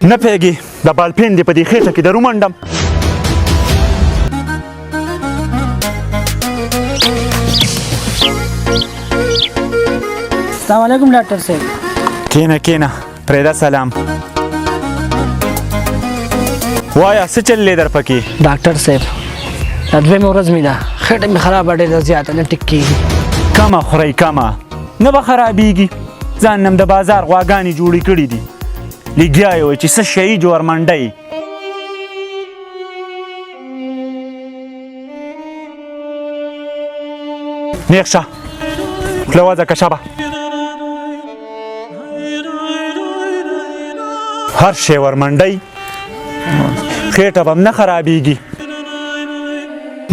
نه پوهېږي د بالپین دې په دې خېټه کې در ومنډم. السلام علیکم ډاکټر صاحب. کېنه کېنه پرېږده سلام. وایه څه چل دی در پکې؟ ډاکټر صاحب دا دویمه ورځ مې ده، خېټه مې خرابه ډېره زیاته نه ټیک کېږي. کمه خورئ کمه، نه به خرابېږي. ځان نم د بازار غواګانې جوړې کړي دي. لګیا یې وایي چې څه شهي جوړ منډی. نیغ شه خوله وځه شابه. هر شی ورمنډی، خېټه به هم نه خرابېږي.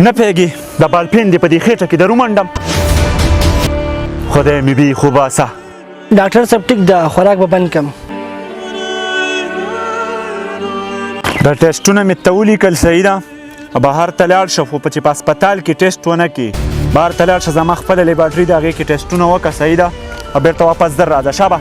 نه پوهېږي د بالپین دې په دې خېټه کې در ومنډم. خدای مې بي خو باسه. ډاکټر صاحب ټیک ده، خوراک به بند کړم. دا ټیسټونه مې ته ولیکل صحیح ده. بهر ته لاړ شه، خو چې په هسپتال کې ټیسټ ونه کړي، بهر ته لاړ شه، زما خپله لیبارټري ده هغې کې ټیسټونه وکړه صحیح ده، او بېرته واپس در راځه. شابه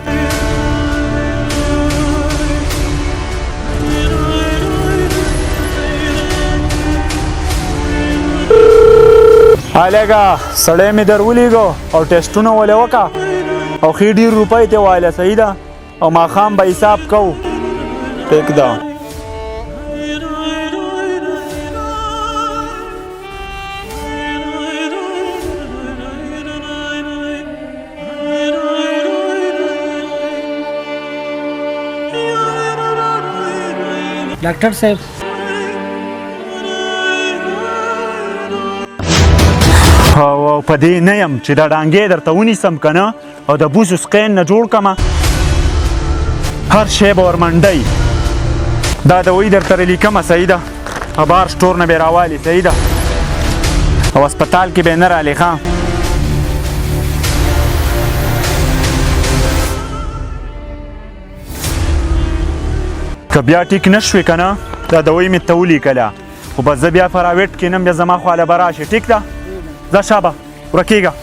هلکه سړی مې در ولیږو او ټیسټونه ولې وکړه او ښې ډېر روپۍ ته وایله صحیح ده، او ماښام به حساب کوو. ټیک ده. ډاکټر صاحب او په دې نه یم چې دا ډانګې درته ونیسم که نه او د بوسو سقین نه جوړ کړمه. هر شی به ورمنډی. دا دوایي درته لیکمه صحیح ده، او بهر سټور نه به یې راوالي صحیح ده، او هسپتال کې به یې نه رالې ښه. که بیا ټیک نه شوې که نه دا دوایي مې ته ولیکله، خو بس زه بیا پراویټ کښېنم، بیا زما خواله به راشې. ټیک ده؟ ځه شابه ورکېږه.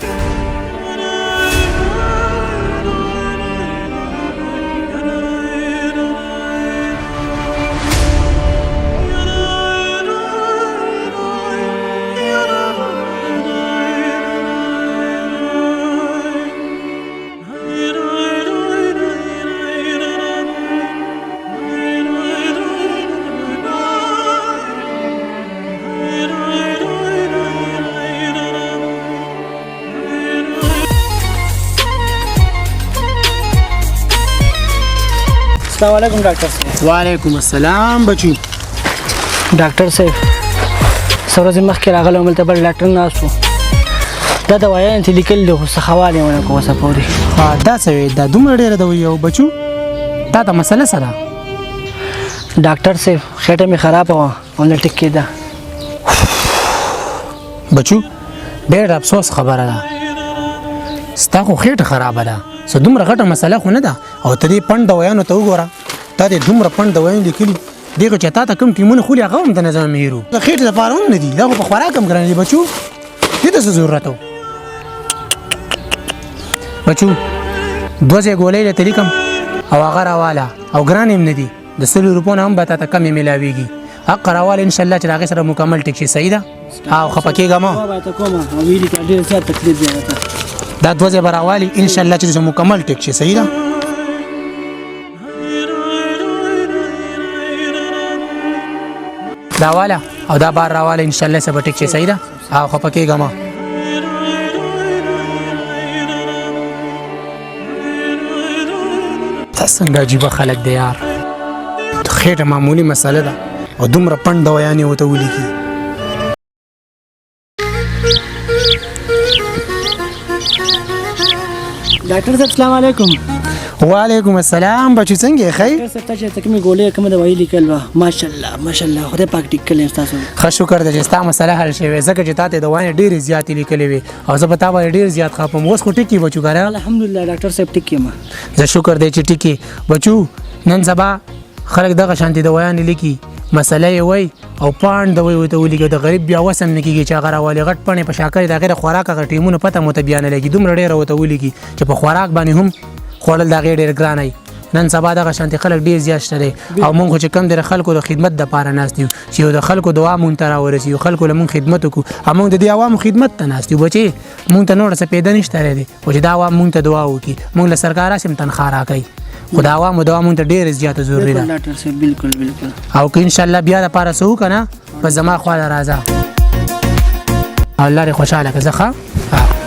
السلام علیکم ډاکټر صاحب. وعلیکم السلام بچو. ډاکټر صاحب څه ورځې مخکې راغلی وم، دلته بل ډاکټر ناست و. دا دوايانې چې لیکلي دي خو څه خوال یې ونه کړو اوسه پورې. دا څه وی دا دومره ډېره دوایي او بچو دا ته مسله څه ده؟ ډاکټر صاحب خېټه مې خرابه وه او نه ټیک کېده. بچو ډېر افسوس خبره ده، ستا خو خېټه خرابه ده، څه دومره غټه مسله خو نه ده. او ته دې پنډ دوایانو ته وګوره، تا دې دومره پنډ دوایان لیکلي دې خو چې تا ته کوم ټیمونه خولي هغه هم د نظر مهیرو د خېټې لپاره هم نه دي، دا خو په خوراک هم ګران دي بچو. دې ته څه ضرورت و بچو؟ 2 ګولۍ درته لیکم او هغه راواله، او ګران هم نه دي، د 100 روپو نه هم به تا ته کمې میلاویږي. حق راواله انشاءالله چې د هغې سره مکمل ټیک شي صحیح ده. او خفه کېږه مه، دا 2 به راوالي انشاءالله چې مکمل ټیک شي صحیح ده. دا والا او دا بار راواله انشاءالله سبا ټیک شي صحیح ده. او خفه کېږه مه. تا څنګه عجیبه خلک دی یار، خېټه معمولي مسله ده او دومره پنډ دوایانې ورته ولیکي. ډاکټر صاحب السلام علیکم. وعلیکم السلام بچو څنګه یې ښه؟ ډاکټر صاحب تا چې کومې ګولۍ کومه دوايي لیکل وه ماشاءالله ماشاءالله خدای پاک ټیک کړی ستاسو. ښه شکر دی چې ستا مسله حل شوې، ځکه چې تا ته دوایانې ډېرې زیاتې لیکلې وې او زه په تا باندې ډېر زیات خاپم. اوس خو ټیک یې بچو که نه؟ الحمدلله ډاکټر صاحب ټیک یم. زه شکر دی چې ټیک یې بچو. نن سبا خلک دغه شانتې دوایانې لیکي، مسله یې وایي او پاڼ دوی ورته ولیکي، د غریب بیا وس هم نه کېږي چې هغه راولي غټ پاڼې په شاکر د هغې د خوراک هغه ټیمونه پته مو ته بیا نه لګي، دومره ډېره ورته ولیکي چې په خوراک باندې هم خوړل د هغې ډېر ګران وي. نن سبا دغه شانتي خلک ډیر زیات شته او مونږ چې کم در خلکو د خدمت د پاره ناست یو چې د خلکو دعا مونږ ته راورسي خلکو له مونږ خدمت وکړو مونږ د دې عوامو خدمت ته ناست یو بچي مونږ ته نور څه پیدا نشته لري او چې دا عوام مونږ ته دعا وکړي مونږ له سرکار سم تنخواه راکړي خدا عوامو دعا مونږ ته ډیر زیات ضروری ده ډاکټر صاحب بالکل او که ان شاء الله بیا د پاره سو کنه په زما خوا راځه الله دې خوشاله کړه ځخه